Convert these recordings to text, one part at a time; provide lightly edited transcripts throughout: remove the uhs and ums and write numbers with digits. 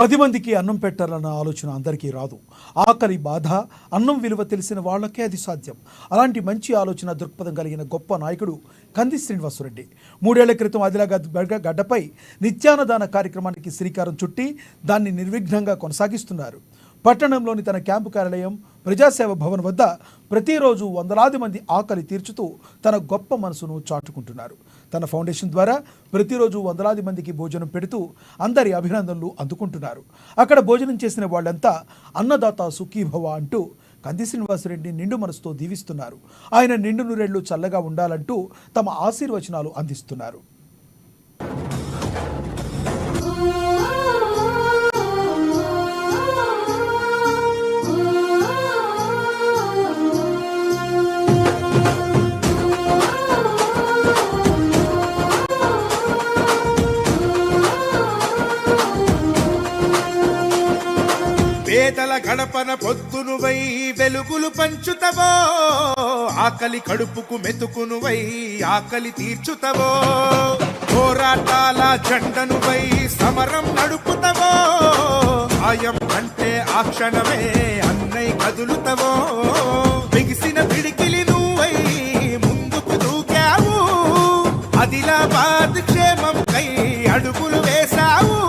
10 మందికి అన్నం పెట్టాలన్న ఆలోచన అందరికీ రాదు. ఆకలి బాధ, అన్నం విలువ తెలిసిన వాళ్ళకే అది సాధ్యం. అలాంటి మంచి ఆలోచన దృక్పథం కలిగిన గొప్ప నాయకుడు కంది శ్రీనివాసరెడ్డి. 3 ఏళ్ల క్రితం ఆదిలాబాద్ గడ్డపై నిత్యాన్నదాన కార్యక్రమానికి శ్రీకారం చుట్టి దాన్ని నిర్విఘ్నంగా కొనసాగిస్తున్నారు. పట్టణంలోని తన క్యాంపు కార్యాలయం ప్రజాసేవ భవన్ వద్ద ప్రతిరోజు వందలాది మంది ఆకలి తీర్చుతూ తన గొప్ప మనసును చాటుకుంటున్నారు. తన ఫౌండేషన్ ద్వారా ప్రతిరోజు వందలాది మందికి భోజనం పెడుతూ అందరి అభినందనలు అందుకుంటున్నారు. అక్కడ భోజనం చేసిన వాళ్ళంతా అన్నదాత సుఖీభవ అంటూ కంది శ్రీనివాసరెడ్డి నిండు మనసుతో దీవిస్తున్నారు. ఆయన నిండు నూరేళ్లు చల్లగా ఉండాలంటూ తమ ఆశీర్వచనాలు అందిస్తున్నారు. పేదల గడపన పొద్దునువై వెలుగులు పంచుతవో, ఆకలి కడుపుకు మెతుకునువై ఆకలి తీర్చుతవో, పోరాటాల జెండనువై సమరం నడుపుతవో, సాయం అంటే ఆ క్షణమే అన్నై కదులుతవో, బిగిసిన పిడికిలి నువ్వై ముందుకు దూకావు, ఆదిలాబాద్ క్షేమం కై అడుగులు వేశావు,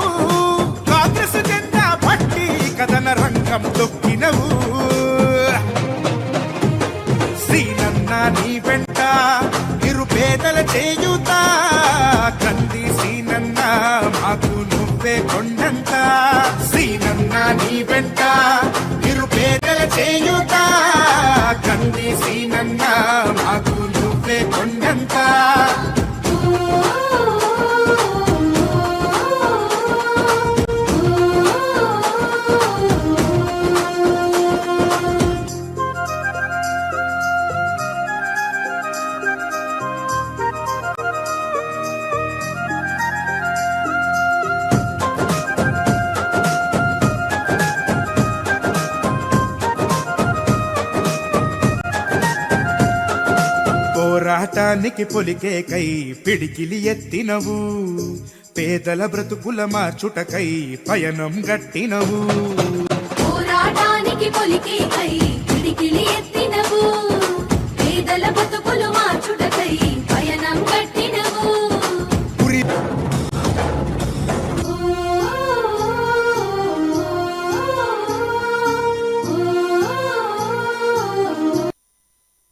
కాంగ్రెస్ జెండా పట్టి కథన రంగం తొక్కినవు, శ్రీనన్న నీ వెంట నిరుపేదల చేయుతా, కంది శ్రీనన్న మాకు నువ్వే కొండంత, శ్రీనన్న నీ వెంట నిరుపేదల చేయుతా, కంది శ్రీనన్న మాకు నువ్వే కొండంత. పోరాటానికి పొలికే కై పిడికిలి ఎత్తినవు, పేదల బ్రతుకుల మార్చుటకై పయనం గట్టినవు, పోరాటానికి పొలికే కై